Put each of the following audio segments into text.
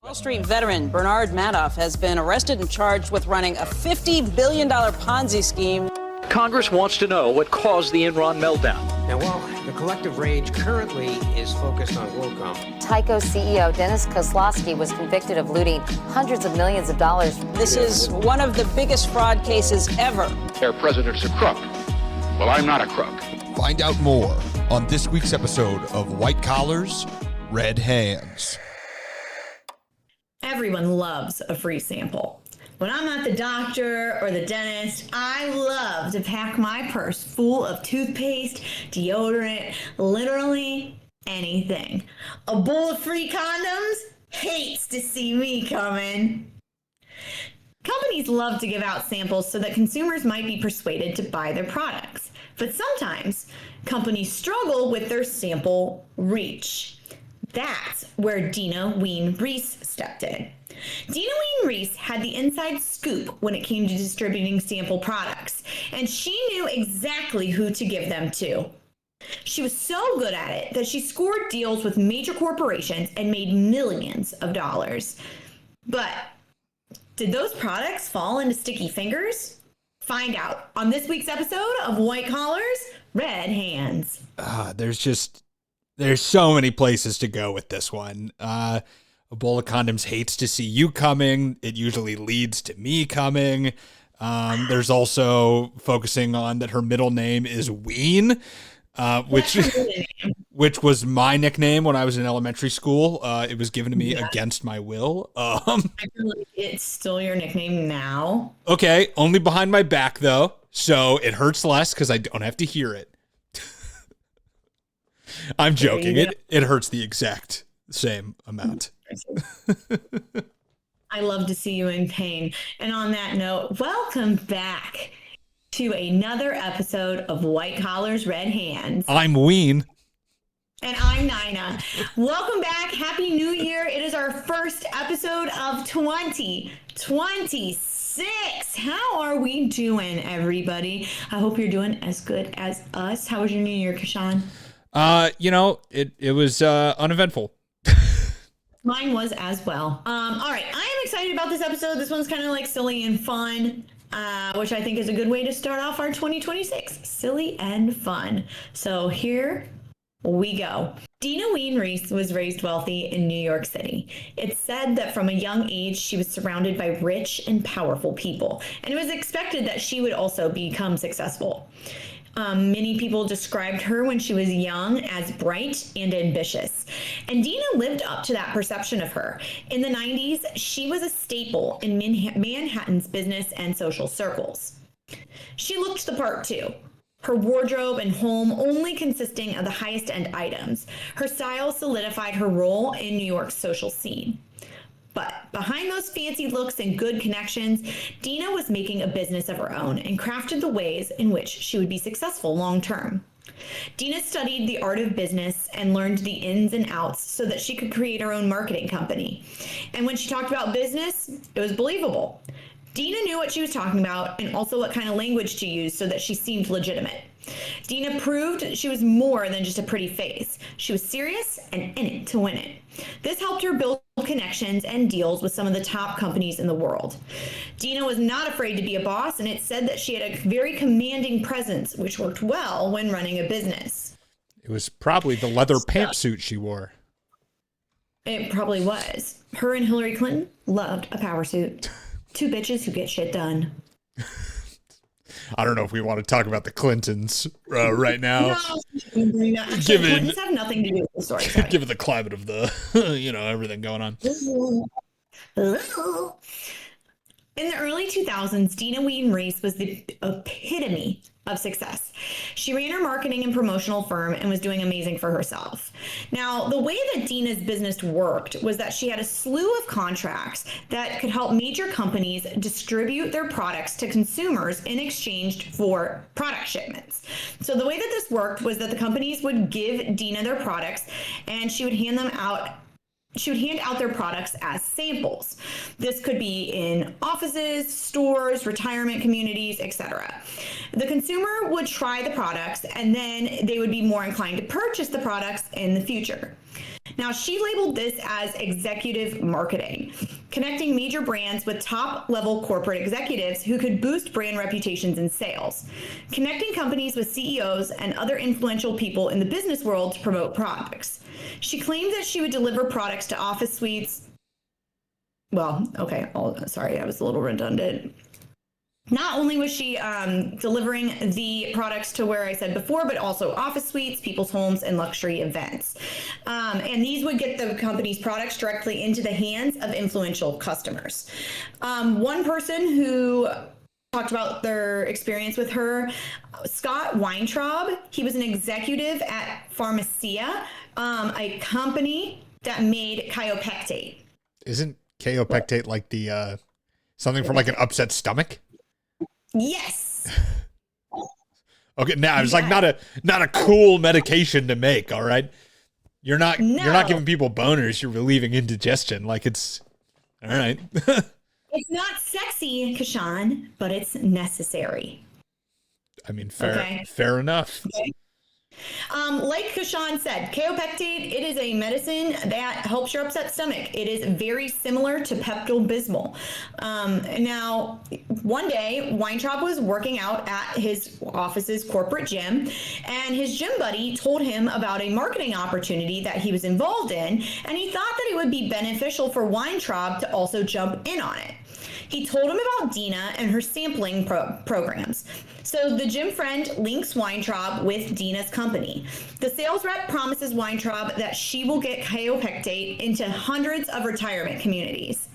Wall Street veteran Bernard Madoff has been arrested and charged with running a $50 billion Ponzi scheme. Congress wants to know what caused the Enron meltdown. Now, while the collective rage currently is focused on WorldCom, Tyco CEO Dennis Kozlowski was convicted of looting hundreds of millions of dollars. This is one of the biggest fraud cases ever. Their president's a crook. Well, I'm not a crook. Find out more on this week's episode of White Collars, Red Hands. Everyone loves a free sample. When I'm at the doctor or the dentist, I love to pack my purse full of toothpaste, deodorant, literally anything. A bowl of free condoms hates to see me coming. Companies love to give out samples so that consumers might be persuaded to buy their products. But sometimes companies struggle with their sample reach. That's where Dina Reiss stepped in. Dina Reiss had the inside scoop when it came to distributing sample products, and she knew exactly who to give them to. She was so good at it that she scored deals with major corporations and made millions of dollars. But did those products fall into sticky fingers? Find out on this week's episode of White Collars, Red Hands. There's so many places to go with this one. A bowl of condoms hates to see you coming. It usually leads to me coming. There's also focusing on that her middle name is Wein, which was my nickname when I was in elementary school. It was given to me against my will. I feel like it's still your nickname now. Okay, only behind my back though, so it hurts less because I don't have to hear it. I'm joking. It hurts the exact same amount. I love to see you in pain. And on that note, welcome back to another episode of White Collars, Red Hands. I'm Wein. And I'm Dina. Welcome back. Happy New Year. It is our first episode of 2026. How are we doing, everybody? I hope you're doing as good as us. How was your New Year, Kashan? It was uneventful. Mine was as well. All right, I am excited about this episode. This one's kind of like silly and fun, which I think is a good way to start off our 2026. Silly and fun. So here we go. Dina Reiss was raised wealthy in New York City. It's said that from a young age, she was surrounded by rich and powerful people, and it was expected that she would also become successful. Many people described her when she was young as bright and ambitious. And Dina lived up to that perception of her. In the 90s, she was a staple in Manhattan's business and social circles. She looked the part too. Her wardrobe and home only consisting of the highest end items. Her style solidified her role in New York's social scene. But behind those fancy looks and good connections, Dina was making a business of her own and crafted the ways in which she would be successful long term. Dina studied the art of business and learned the ins and outs so that she could create her own marketing company. And when she talked about business, it was believable. Dina knew what she was talking about and also what kind of language to use so that she seemed legitimate. Dina proved she was more than just a pretty face. She was serious and in it to win it. This helped her build connections and deals with some of the top companies in the world. Dina was not afraid to be a boss, and it's said that she had a very commanding presence, which worked well when running a business. It was probably the leather pantsuit she wore. It probably was. Her and Hillary Clinton loved a power suit. Two bitches who get shit done. I don't know if we want to talk about the Clintons right now. No, Clintons have nothing to do with the story. Given the climate of the, everything going on. In the early 2000s, Dina Reiss was the epitome of success. She ran her marketing and promotional firm and was doing amazing for herself. Now, the way that Dina's business worked was that she had a slew of contracts that could help major companies distribute their products to consumers in exchange for product shipments. So the way that this worked was that the companies would give Dina their products and she would hand them out she would hand out their products as samples. This could be in offices, stores, retirement communities, etc. The consumer would try the products and then they would be more inclined to purchase the products in the future. Now, she labeled this as executive marketing, connecting major brands with top-level corporate executives who could boost brand reputations and sales, connecting companies with CEOs and other influential people in the business world to promote products. She claimed that she would deliver products to office suites. Well, okay, sorry, I was a little redundant. Not only was she delivering the products to where I said before, but also office suites, people's homes, and luxury events. And these would get the company's products directly into the hands of influential customers. One person who talked about their experience with her, Scott Weintraub. He was an executive at Pharmacia, a company that made chiropectate. Isn't chiropectate like the something for like an upset stomach? Yes. Okay, now it's like not a cool medication to make. All right, you're not giving people boners. You're relieving indigestion. Like it's all right. It's not sexy, Kashan, but it's necessary. I mean, fair enough. Okay. Like Kashan said, chiropectate, it is a medicine that helps your upset stomach. It is very similar to Pepto-Bismol. Now, one day, Weintraub was working out at his office's corporate gym, and his gym buddy told him about a marketing opportunity that he was involved in, and he thought that it would be beneficial for Weintraub to also jump in on it. He told him about Dina and her sampling programs. So the gym friend links Weintraub with Dina's company. The sales rep promises Weintraub that she will get chiropectate into hundreds of retirement communities.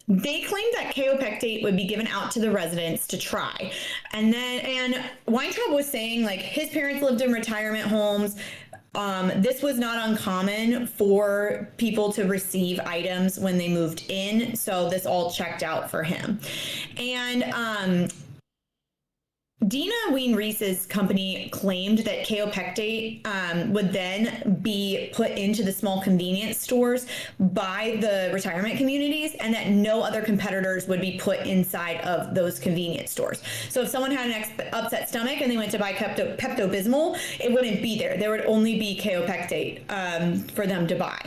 They claimed that chiropectate would be given out to the residents to try. And Weintraub was saying like his parents lived in retirement homes. This was not uncommon for people to receive items when they moved in, so this all checked out for him. And Dina Wein-Reiss's company claimed that chiropectate would then be put into the small convenience stores by the retirement communities, and that no other competitors would be put inside of those convenience stores. So if someone had an upset stomach and they went to buy Pepto-Bismol, it wouldn't be there. There would only be chiropectate for them to buy.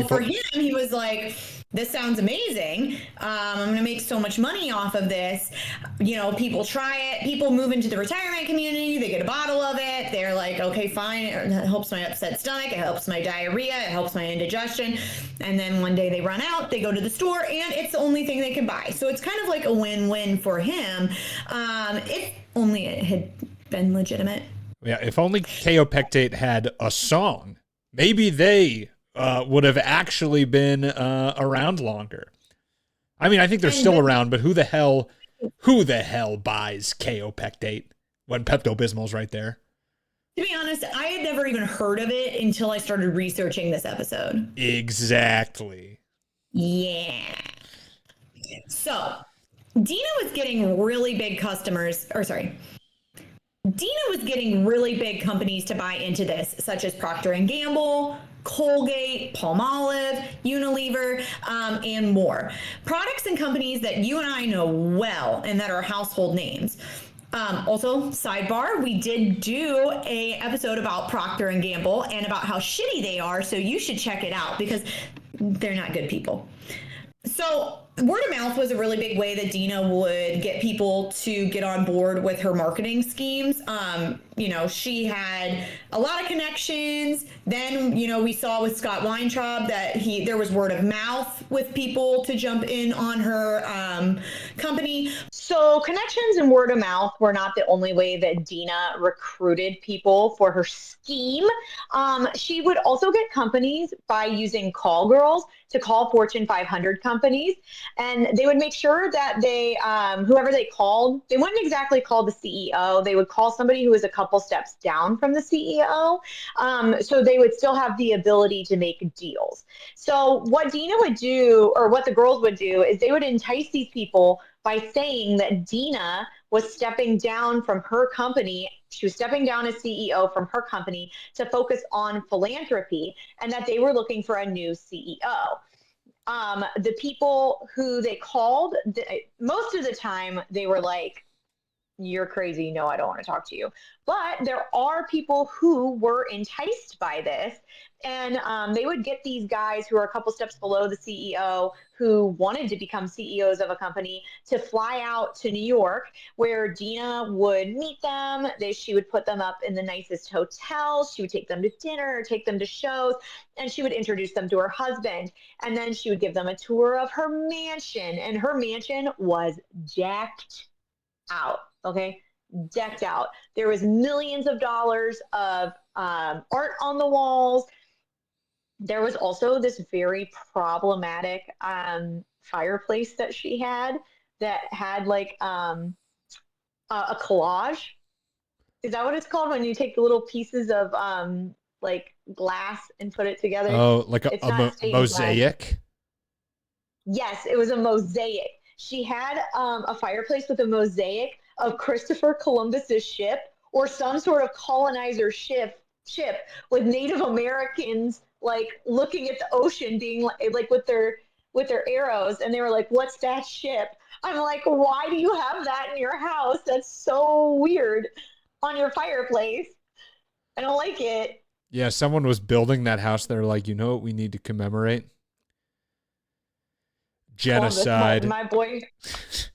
For him, he was like, this sounds amazing. I'm going to make so much money off of this. You know, people try it. People move into the retirement community. They get a bottle of it. They're like, okay, fine. It helps my upset stomach. It helps my diarrhea. It helps my indigestion. And then one day they run out. They go to the store, and it's the only thing they can buy. So it's kind of like a win-win for him. If only it had been legitimate. Yeah, if only chiropectate had a song. Maybe they would have actually been around longer. I mean, I think they're still around, but who the hell buys chiropectate when Pepto-Bismol's right there? To be honest, I had never even heard of it until I started researching this episode. Exactly. Yeah. So, Dina was getting really big Dina was getting really big companies to buy into this, such as Procter & Gamble, Colgate, Palmolive, Unilever, and more. Products and companies that you and I know well and that are household names. Also, sidebar, we did do a episode about Procter & Gamble and about how shitty they are, so you should check it out because they're not good people. So word of mouth was a really big way that Dina would get people to get on board with her marketing schemes. You know, she had a lot of connections. Then, you know, we saw with Scott Weintraub that there was word of mouth with people to jump in on her company. So connections and word of mouth were not the only way that Dina recruited people for her scheme. She would also get companies by using call girls to call Fortune 500 companies. And they would make sure that they, whoever they called, they wouldn't exactly call the CEO. They would call somebody who was a couple steps down from the CEO. So they would still have the ability to make deals. So what Dina would do, or what the girls would do, is they would entice these people by saying that Dina was stepping down from her company. She was stepping down as CEO from her company to focus on philanthropy, and that they were looking for a new CEO. The people who they called, most of the time, they were like, you're crazy. No, I don't want to talk to you. But there are people who were enticed by this. And they would get these guys who are a couple steps below the CEO who wanted to become CEOs of a company to fly out to New York, where Dina would meet them. She would put them up in the nicest hotels. She would take them to dinner, take them to shows, and she would introduce them to her husband. And then she would give them a tour of her mansion. And her mansion was jacked out. Okay, decked out. There was millions of dollars of art on the walls. There was also this very problematic fireplace that she had that had like a collage. Is that what it's called when you take the little pieces of like glass and put it together? Oh, like It's not stained glass. mosaic? Yes, it was a mosaic. She had a fireplace with a mosaic of Christopher Columbus's ship, or some sort of colonizer ship with Native Americans like looking at the ocean, being like with their arrows, and they were like, "What's that ship?" I'm like, "Why do you have that in your house? That's so weird on your fireplace. I don't like it." Yeah, someone was building that house. They're like, you know what we need to commemorate? Genocide. Columbus,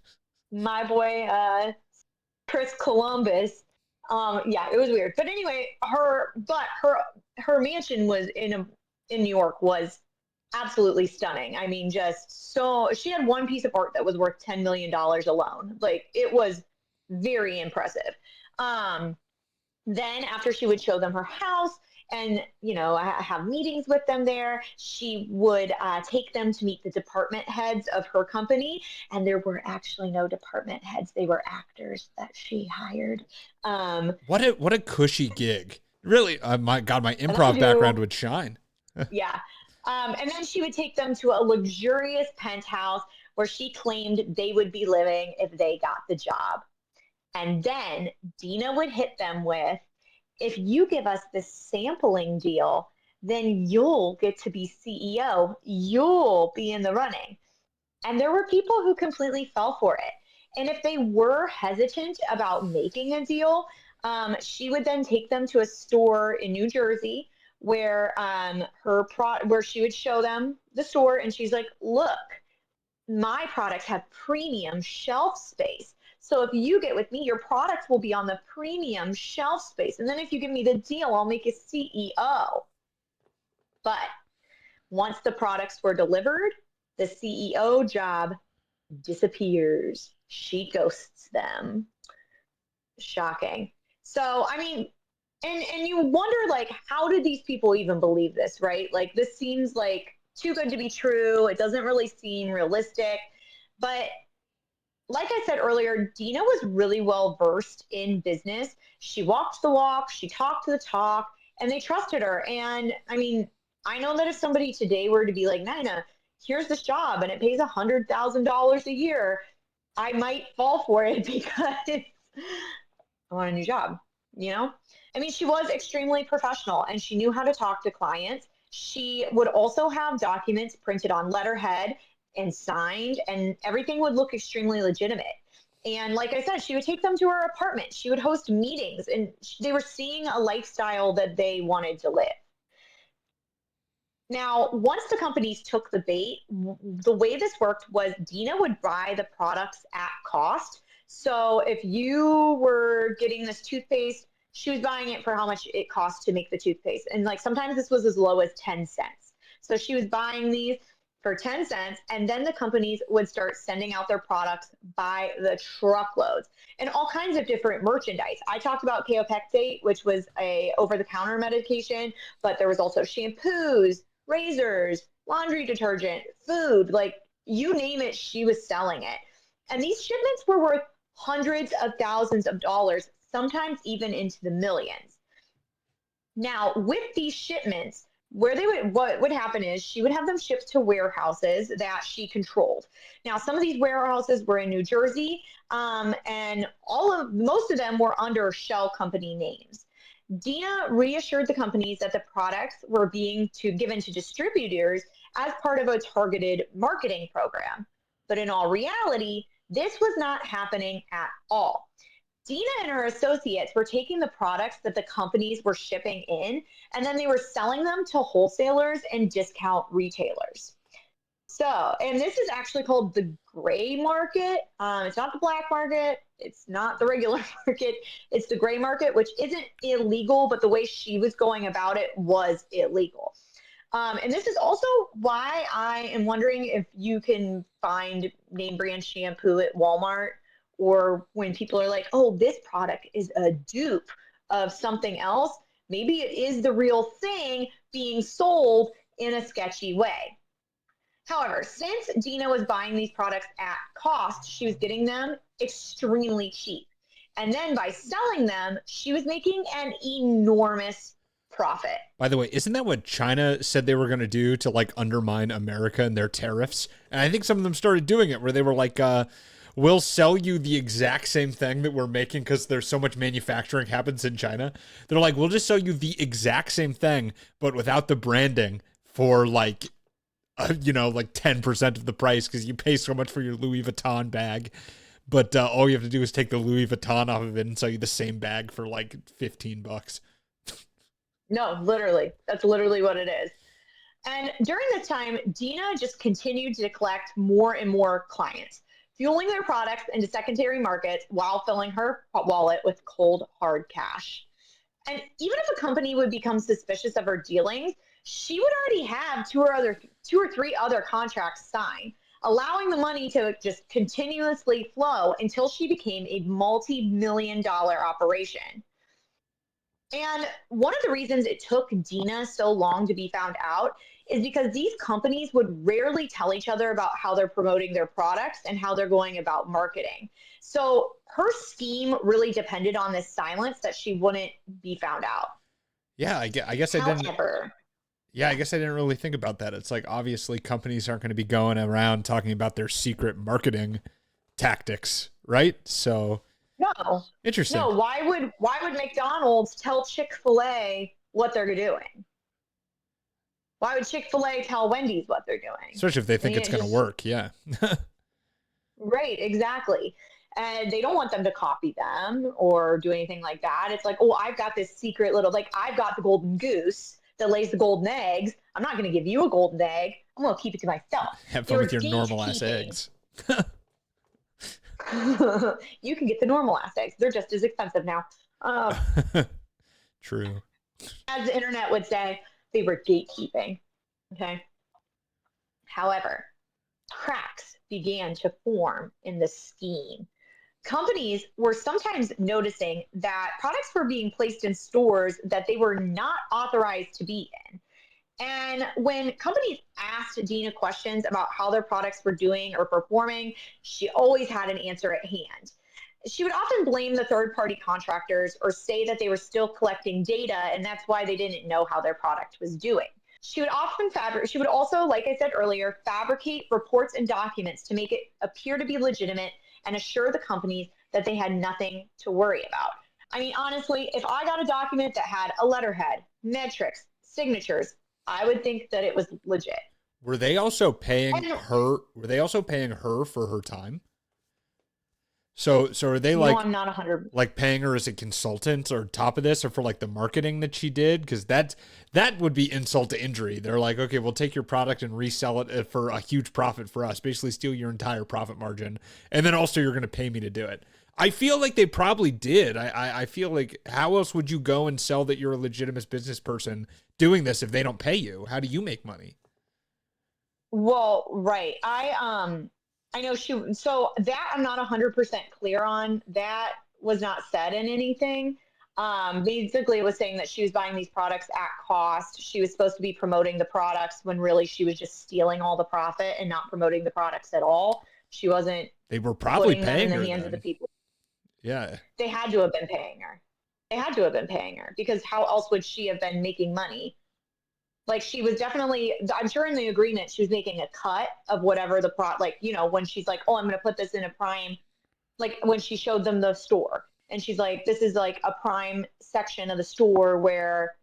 my boy, Chris Columbus. Yeah, it was weird. But anyway, her mansion was in New York was absolutely stunning. I mean, just so she had one piece of art that was worth $10 million alone. Like, it was very impressive. Then after she would show them her house and, you know, have meetings with them there, she would take them to meet the department heads of her company. And there were actually no department heads. They were actors that she hired. What a cushy gig. Really, my God, my improv background would shine. Yeah. And then she would take them to a luxurious penthouse where she claimed they would be living if they got the job. And then Dina would hit them with, if you give us this sampling deal, then you'll get to be CEO. You'll be in the running. And there were people who completely fell for it. And if they were hesitant about making a deal, she would then take them to a store in New Jersey where where she would show them the store, and she's like, "Look, my products have premium shelf space. So if you get with me, your products will be on the premium shelf space. And then if you give me the deal, I'll make you CEO." But once the products were delivered, the CEO job disappears. She ghosts them. Shocking. So, I mean, and you wonder, like, how did these people even believe this, right? Like, this seems like too good to be true. It doesn't really seem realistic. But like I said earlier, Dina was really well versed in business. She walked the walk, she talked the talk, and they trusted her. And I mean, I know that if somebody today were to be like, "Nina, here's this job and it pays $100,000 a year," I might fall for it because I want a new job, you know? I mean, she was extremely professional and she knew how to talk to clients. She would also have documents printed on letterhead and signed, and everything would look extremely legitimate. And like I said, she would take them to her apartment. She would host meetings, and they were seeing a lifestyle that they wanted to live. Now, once the companies took the bait, the way this worked was Dina would buy the products at cost. So if you were getting this toothpaste, she was buying it for how much it cost to make the toothpaste. And like sometimes this was as low as 10 cents. So she was buying these for 10 cents, and then the companies would start sending out their products by the truckloads and all kinds of different merchandise. I talked about Kaopectate, which was a over-the-counter medication, but there was also shampoos, razors, laundry detergent, food, like you name it, she was selling it. And these shipments were worth hundreds of thousands of dollars, sometimes even into the millions. Now, with these shipments, what would happen is she would have them shipped to warehouses that she controlled. Now, some of these warehouses were in New Jersey, and most of them were under shell company names. Dina reassured the companies that the products were being given to distributors as part of a targeted marketing program. But in all reality, this was not happening at all. Dina and her associates were taking the products that the companies were shipping in, and then they were selling them to wholesalers and discount retailers. So, and this is actually called the gray market. It's not the black market. It's not the regular market. It's the gray market, which isn't illegal, but the way she was going about it was illegal. And this is also why I am wondering if you can find name brand shampoo at Walmart, or when people are like, oh, this product is a dupe of something else. Maybe it is the real thing being sold in a sketchy way. However, since Dina was buying these products at cost, she was getting them extremely cheap. And then by selling them, she was making an enormous profit. By the way, isn't that what China said they were going to do to like undermine America and their tariffs? And I think some of them started doing it where they were like, we'll sell you the exact same thing that we're making because there's so much manufacturing happens in China. They're like, we'll just sell you the exact same thing, but without the branding for like, like 10% of the price because you pay so much for your Louis Vuitton bag. But all you have to do is take the Louis Vuitton off of it and sell you the same bag for like $15. No, literally. That's literally what it is. And during this time, Dina just continued to collect more and more clients, fueling their products into secondary markets while filling her wallet with cold, hard cash. And even if a company would become suspicious of her dealings, she would already have two or three other contracts signed, allowing the money to just continuously flow until she became a multi-million-dollar operation. And one of the reasons it took Dina so long to be found out is because these companies would rarely tell each other about how they're promoting their products and how they're going about marketing. So her scheme really depended on this silence that she wouldn't be found out. Yeah, I guess I didn't. However, Yeah, I guess I didn't really think about that. It's like obviously companies aren't going to be going around talking about their secret marketing tactics, right? So no, interesting. No, why would McDonald's tell Chick-fil-A what they're doing? Why would Chick-fil-A tell Wendy's what they're doing? Especially if they think it's going to work. Yeah. Right, exactly. And they don't want them to copy them or do anything like that. It's like, oh, I've got this secret little, like, I've got the golden goose that lays the golden eggs. I'm not going to give you a golden egg. I'm going to keep it to myself. Have fun with your normal ass eggs. You can get the normal ass eggs. They're just as expensive now. True. As the internet would say, they were gatekeeping. Okay. However, cracks began to form in the scheme. Companies were sometimes noticing that products were being placed in stores that they were not authorized to be in. And when companies asked Dina questions about how their products were doing or performing, she always had an answer at hand. She would often blame the third-party contractors or say that they were still collecting data and that's why they didn't know how their product was doing. She would also, like I said earlier, fabricate reports and documents to make it appear to be legitimate and assure the companies that they had nothing to worry about. I mean, honestly, if I got a document that had a letterhead, metrics, signatures, I would think that it was legit. Were they also paying her? Were they also paying her for her time? So are they like? No, I'm not 100. Like paying her as a consultant or top of this, or for like the marketing that she did? Because that would be insult to injury. They're like, okay, we'll take your product and resell it for a huge profit for us. Basically, steal your entire profit margin, and then also you're going to pay me to do it. I feel like they probably did. I feel like how else would you go and sell that you're a legitimate business person doing this if they don't pay you? How do you make money? Well, right. I know so that I'm not 100% clear on. That was not said in anything. Basically, it was saying that she was buying these products at cost. She was supposed to be promoting the products when really she was just stealing all the profit and not promoting the products at all. She wasn't. They were probably paying her in the hands of the people. Yeah. They had to have been paying her. They had to have been paying her because how else would she have been making money? Like she was definitely, I'm sure in the agreement, she was making a cut of whatever the like, you know, when she's like, oh, I'm going to put this in a prime, like when she showed them the store and she's like, this is like a prime section of the store where,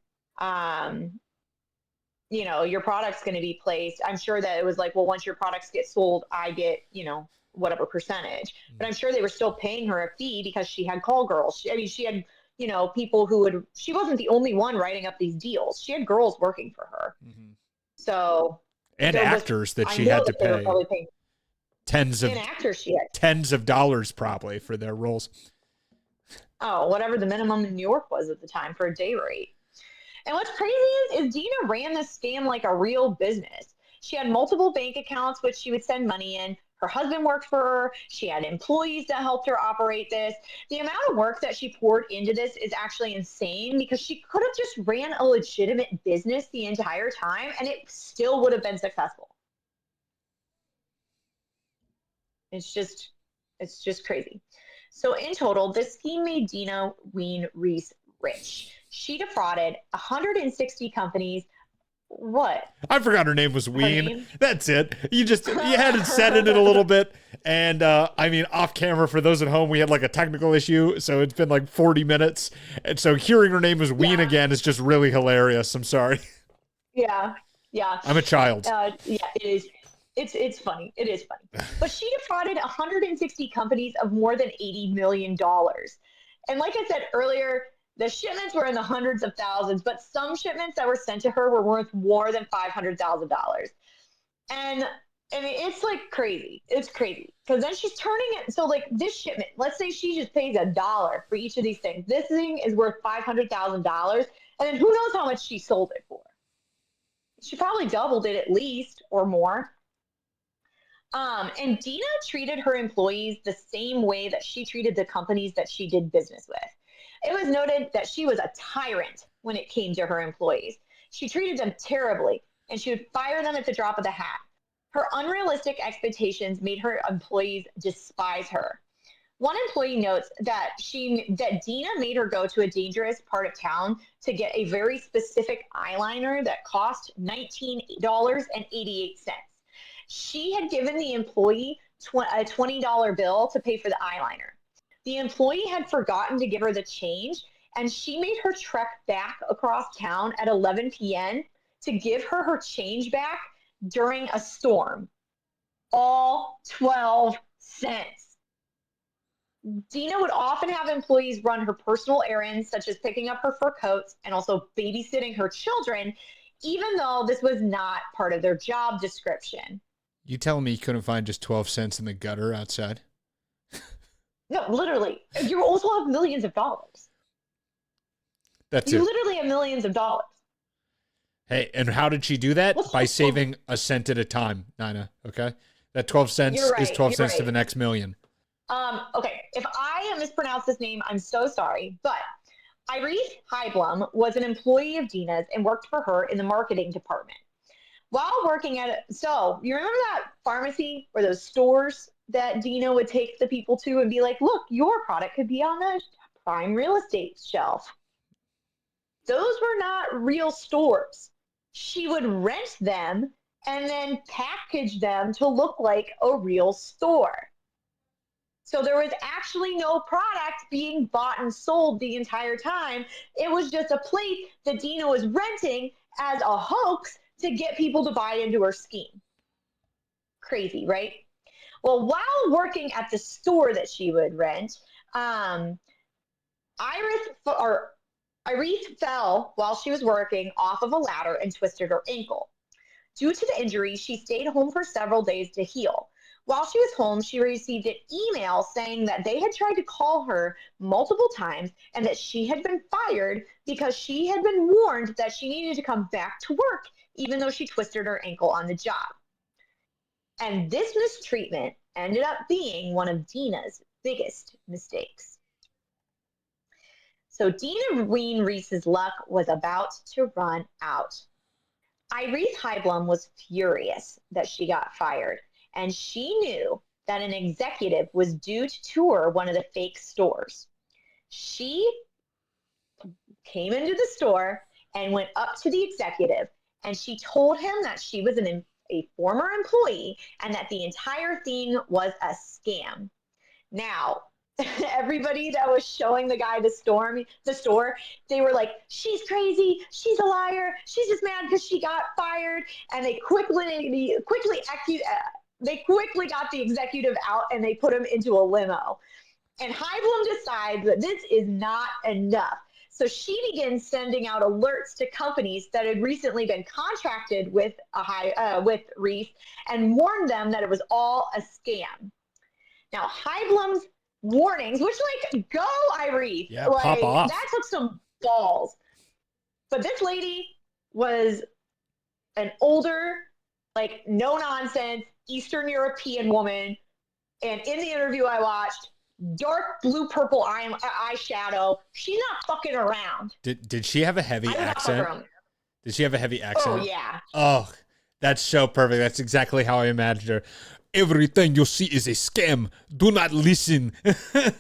you know, your product's going to be placed. I'm sure that it was like, well, once your products get sold, I get, you know, whatever percentage. But I'm sure they were still paying her a fee because she had call girls. She had, you know, people who would, she wasn't the only one writing up these deals. She had girls working for her. Mm-hmm. So. And actors that she had to pay tens of dollars probably for their roles. Oh, whatever the minimum in New York was at the time for a day rate. And what's crazy is Dina ran this scam like a real business. She had multiple bank accounts, which she would send money in. Her husband worked for her. She had employees that helped her operate this. The amount of work that she poured into this is actually insane because she could have just ran a legitimate business the entire time and it still would have been successful. It's just crazy. So in total, this scheme made Dina Wein Reiss rich. She defrauded 160 companies. What? I forgot her name was Wein. That's it. You hadn't said it in a little bit. And I mean, off camera for those at home, we had like a technical issue. So it's been like 40 minutes. And so hearing her name was Wein again is just really hilarious. I'm sorry. Yeah. I'm a child. Yeah, it is. It's funny. It is funny. But she defrauded 160 companies of more than $80 million. And like I said earlier, the shipments were in the hundreds of thousands, but some shipments that were sent to her were worth more than $500,000. And I mean, it's like crazy. It's crazy. Because then she's turning it. So like this shipment, let's say she just pays $1 for each of these things. This thing is worth $500,000. And then who knows how much she sold it for? She probably doubled it at least or more. And Dina treated her employees the same way that she treated the companies that she did business with. It was noted that she was a tyrant when it came to her employees. She treated them terribly, and she would fire them at the drop of the hat. Her unrealistic expectations made her employees despise her. One employee notes that Dina made her go to a dangerous part of town to get a very specific eyeliner that cost $19.88. She had given the employee a $20 bill to pay for the eyeliner. The employee had forgotten to give her the change, and she made her trek back across town at 11 p.m. to give her change back during a storm. All 12 cents. Dina would often have employees run her personal errands, such as picking up her fur coats and also babysitting her children, even though this was not part of their job description. You telling me you couldn't find just 12 cents in the gutter outside? No, literally. You also have millions of dollars. You literally have millions of dollars. Hey, and how did she do that? By saving a cent at a time, Nina, okay? That 12 cents is 12 cents to the next million. Okay, if I mispronounce this name, I'm so sorry. But Reiss Heiblum was an employee of Dina's and worked for her in the marketing department. While working at it, so you remember that pharmacy or those stores that Dina would take the people to and be like, look, your product could be on the prime real estate shelf. Those were not real stores. She would rent them and then package them to look like a real store. So there was actually no product being bought and sold the entire time. It was just a place that Dina was renting as a hoax to get people to buy into her scheme. Crazy, right? Well, while working at the store that she would rent, Reiss fell while she was working off of a ladder and twisted her ankle. Due to the injury, she stayed home for several days to heal. While she was home, she received an email saying that they had tried to call her multiple times and that she had been fired because she had been warned that she needed to come back to work, even though she twisted her ankle on the job. And this mistreatment ended up being one of Dina's biggest mistakes. So Dina Wein Reiss's luck was about to run out. Reiss Heiblum was furious that she got fired, and she knew that an executive was due to tour one of the fake stores. She came into the store and went up to the executive and she told him that she was a former employee and that the entire thing was a scam. Now, everybody that was showing the guy the store, they were like, she's crazy, she's a liar, she's just mad because she got fired, and they quickly got the executive out and they put him into a limo. And Heibloom decides that this is not enough. So she begins sending out alerts to companies that had recently been contracted with Reiss and warned them that it was all a scam. Now, Heibloom's warnings, which go Irie, pop off. that took some balls. But this lady was an older, no nonsense Eastern European woman, and in the interview I watched, dark blue purple eyeshadow. She's not fucking around. Did she have a heavy accent? Did she have a heavy accent? Oh yeah. Oh, that's so perfect. That's exactly how I imagined her. Everything you see is a scam. Do not listen. I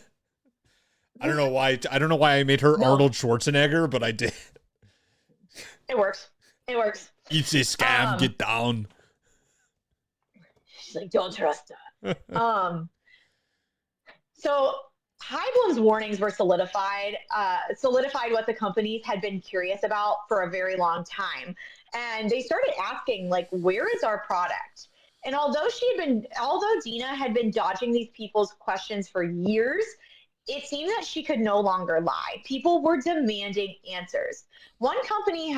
don't know why I made her Arnold Schwarzenegger, but I did. It works. It's a scam. Get down. She's like, don't trust her. So Heibloom's warnings were solidified what the companies had been curious about for a very long time. And they started asking, where is our product? And although Dina had been dodging these people's questions for years, it seemed that she could no longer lie. People were demanding answers. One company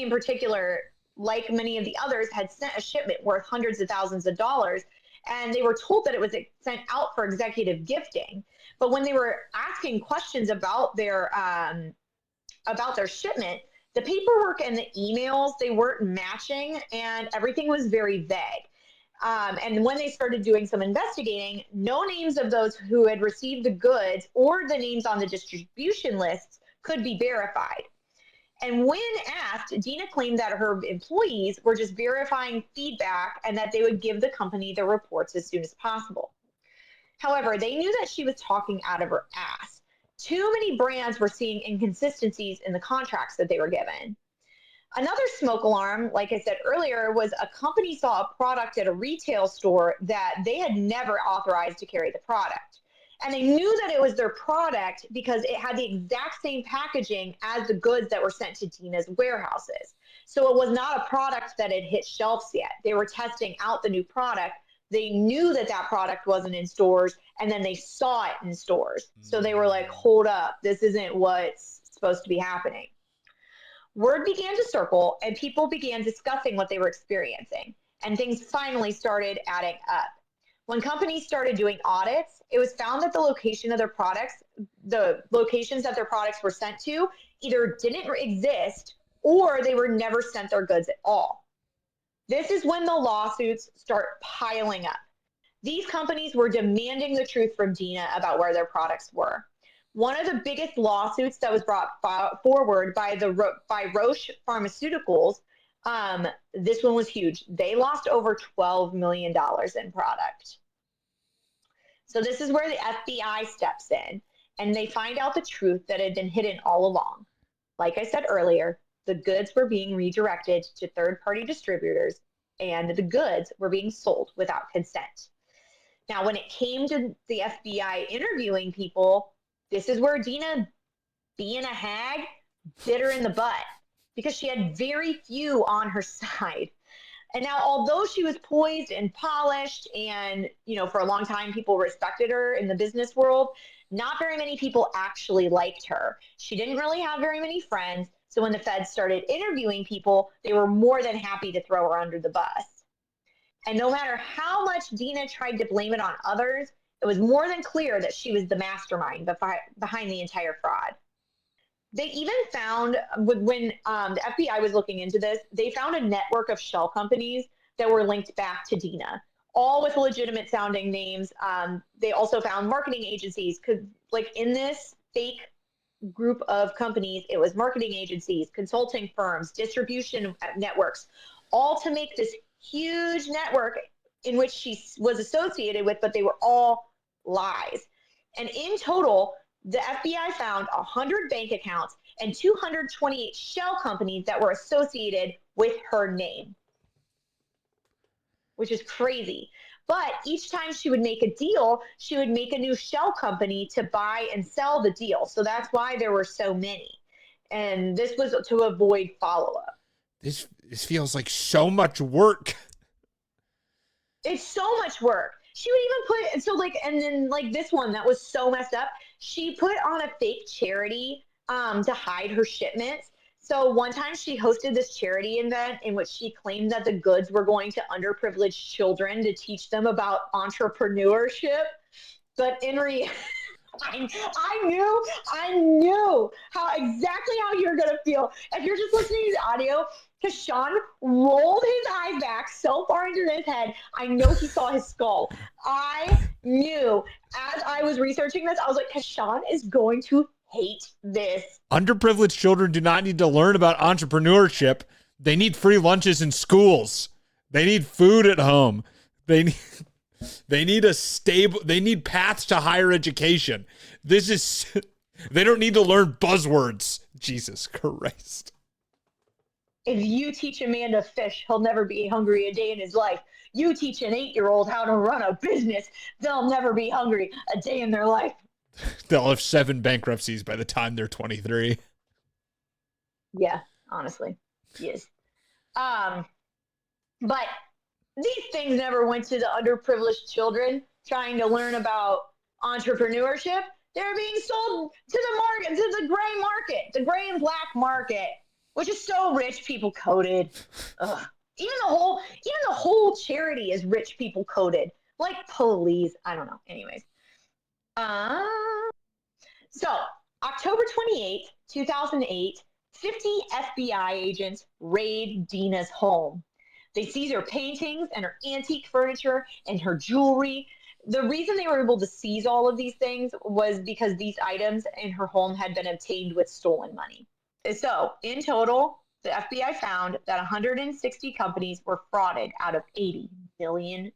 in particular, like many of the others, had sent a shipment worth hundreds of thousands of dollars, and they were told that it was sent out for executive gifting. But when they were asking questions about their shipment, the paperwork and the emails, they weren't matching, and everything was very vague. And when they started doing some investigating, no names of those who had received the goods or the names on the distribution lists could be verified. And when asked, Dina claimed that her employees were just verifying feedback and that they would give the company the reports as soon as possible. However, they knew that she was talking out of her ass. Too many brands were seeing inconsistencies in the contracts that they were given. Another smoke alarm, like I said earlier, was a company saw a product at a retail store that they had never authorized to carry the product. And they knew that it was their product because it had the exact same packaging as the goods that were sent to Dina's warehouses. So it was not a product that had hit shelves yet. They were testing out the new product. They knew that product wasn't in stores, and then they saw it in stores. So they were like, hold up, this isn't what's supposed to be happening. Word began to circle, and people began discussing what they were experiencing, and things finally started adding up. When companies started doing audits, it was found that the locations that their products were sent to either didn't exist or they were never sent their goods at all. This is when the lawsuits start piling up. These companies were demanding the truth from Dina about where their products were. One of the biggest lawsuits that was brought forward by Roche Pharmaceuticals, this one was huge. They lost over $12 million in product. So this is where the FBI steps in, and they find out the truth that had been hidden all along. Like I said earlier, the goods were being redirected to third-party distributors, and the goods were being sold without consent. Now, when it came to the FBI interviewing people, this is where Dina, being a hag, bit her in the butt because she had very few on her side. And now, although she was poised and polished and, for a long time, people respected her in the business world, not very many people actually liked her. She didn't really have very many friends. So when the feds started interviewing people, they were more than happy to throw her under the bus. And no matter how much Dina tried to blame it on others, it was more than clear that she was the mastermind behind the entire fraud. They even found, when the FBI was looking into this, they found a network of shell companies that were linked back to Dina, all with legitimate sounding names. They also found marketing agencies, in this fake group of companies, it was marketing agencies, consulting firms, distribution networks, all to make this huge network in which she was associated with, but they were all lies. And in total, the FBI found 100 bank accounts and 228 shell companies that were associated with her name, which is crazy. But each time she would make a deal, she would make a new shell company to buy and sell the deal. So that's why there were so many. And this was to avoid follow-up. This feels like so much work. It's so much work. She would even put, so like, and then like this one that was so messed up, she put on a fake charity to hide her shipments. So one time she hosted this charity event in which she claimed that the goods were going to underprivileged children to teach them about entrepreneurship. But in reality, I knew exactly how you're going to feel. If you're just listening to the audio, because Sean rolled his eyes back so far into his head, I know he saw his skull. I knew as I was researching this, I was like, Sean is going to hate this. Underprivileged children do not need to learn about entrepreneurship. They need free lunches in schools. They need food at home. They need paths to higher education. They don't need to learn buzzwords. Jesus Christ. If you teach a man to fish, he'll never be hungry a day in his life. You teach an 8-year-old how to run a business, they'll never be hungry a day in their life. They'll have 7 bankruptcies by the time they're 23. Yeah, honestly. Yes. But these things never went to the underprivileged children trying to learn about entrepreneurship. They're being sold to the market, to the gray market, the gray and black market, which is so rich people coded. Ugh. Even the whole charity is rich people coded. Like police. I don't know. Anyways. So October 28th, 2008, 50 FBI agents raid Dina's home. They seize her paintings and her antique furniture and her jewelry. The reason they were able to seize all of these things was because these items in her home had been obtained with stolen money. So in total, the FBI found that 160 companies were frauded out of $80 million.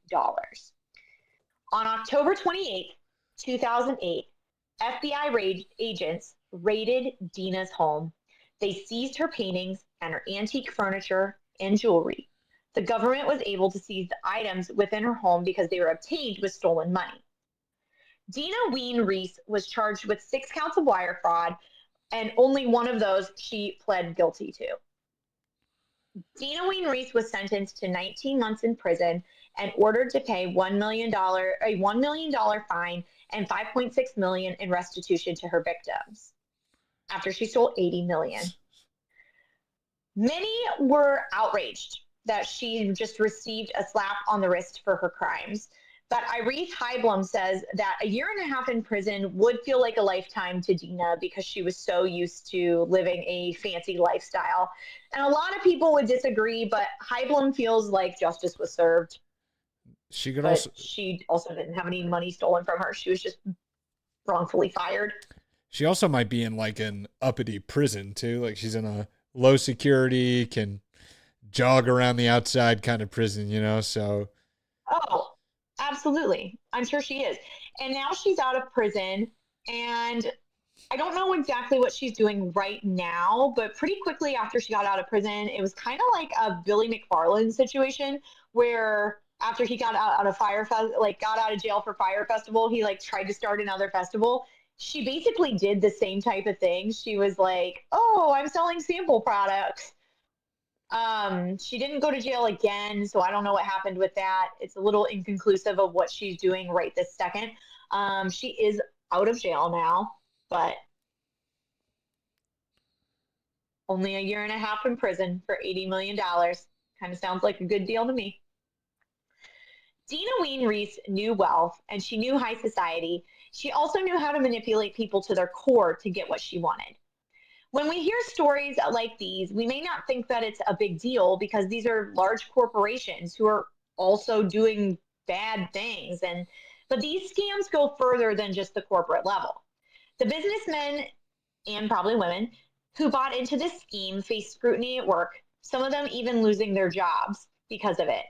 On October 28th, 2008, FBI agents raided Dina's home. They seized her paintings and her antique furniture and jewelry. The government was able to seize the items within her home because they were obtained with stolen money. Dina Wein Reiss was charged with 6 counts of wire fraud, and only one of those she pled guilty to. Dina Wein Reiss was sentenced to 19 months in prison and ordered to pay a $1 million fine and $5.6 million in restitution to her victims after she stole $80 million. Many were outraged that she just received a slap on the wrist for her crimes. But Reiss Heiblohm says that a year and a half in prison would feel like a lifetime to Dina because she was so used to living a fancy lifestyle. And a lot of people would disagree, but Heiblohm feels like justice was served. She also didn't have any money stolen from her. She was just wrongfully fired. She also might be in like an uppity prison too. Like she's in a low security, can jog around the outside kind of prison, you know? So. Oh, absolutely. I'm sure she is. And now she's out of prison, and I don't know exactly what she's doing right now, but pretty quickly after she got out of prison, it was kind of like a Billy McFarland situation where after he got out of got out of jail for Fire Festival, he like tried to start another festival. She basically did the same type of thing. She was like, "Oh, I'm selling sample products." She didn't go to jail again, so I don't know what happened with that. It's a little inconclusive of what she's doing right this second. She is out of jail now, but only a year and a half in prison for $80 million. Kind of sounds like a good deal to me. Dina Wein Reiss knew wealth, and she knew high society. She also knew how to manipulate people to their core to get what she wanted. When we hear stories like these, we may not think that it's a big deal because these are large corporations who are also doing bad things. But these scams go further than just the corporate level. The businessmen, and probably women, who bought into this scheme face scrutiny at work, some of them even losing their jobs because of it.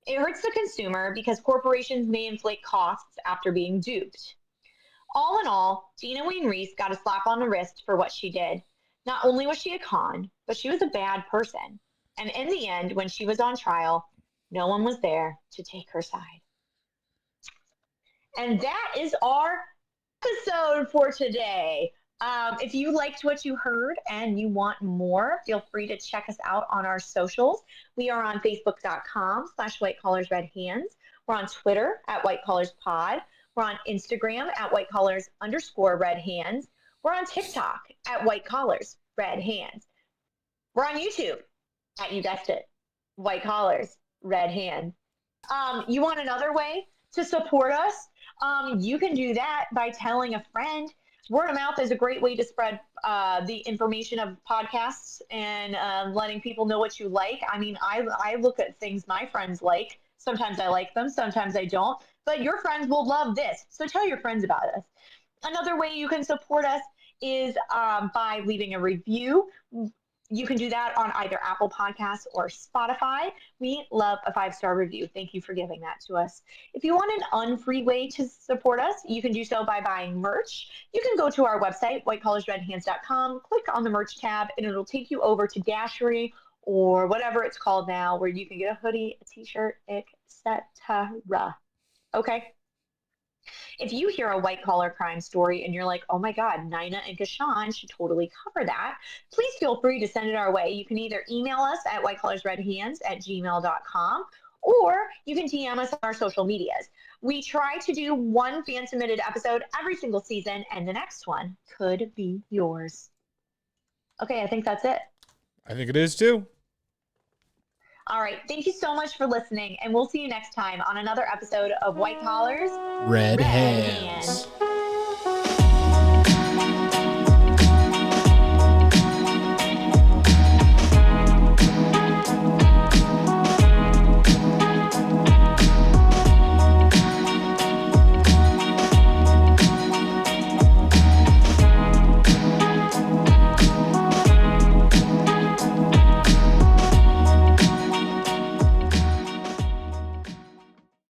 It hurts the consumer because corporations may inflate costs after being duped. All in all, Dina Wein Reiss got a slap on the wrist for what she did. Not only was she a con, but she was a bad person. And in the end, when she was on trial, no one was there to take her side. And that is our episode for today. If you liked what you heard and you want more, feel free to check us out on our socials. We are on facebook.com/whitecollarsredhands. We're on Twitter @whitecollarspod. We're on Instagram @whitecollars_redhands. We're on TikTok @whitecollarsredhands. We're on YouTube you guessed it, White Collars, Red Hands. You want another way to support us? You can do that by telling a friend. Word of mouth is a great way to spread the information of podcasts and letting people know what you like. I mean, I look at things my friends like. Sometimes I like them, sometimes I don't. But your friends will love this. So tell your friends about us. Another way you can support us is by leaving a review. You can do that on either Apple Podcasts or Spotify. We love a 5-star review. Thank you for giving that to us. If you want an unfree way to support us, you can do so by buying merch. You can go to our website, whitecollarsredhands.com, click on the merch tab, and it'll take you over to Dashery or whatever it's called now, where you can get a hoodie, a t-shirt, etc. Okay? If you hear a white collar crime story and you're like, oh my God, Nina and Kashan should totally cover that, please feel free to send it our way. You can either email us at whitecollarsredhands@gmail.com or you can DM us on our social medias. We try to do one fan submitted episode every single season, and the next one could be yours. Okay, I think that's it. I think it is too. All right. Thank you so much for listening, and we'll see you next time on another episode of White Collars, Red Hands.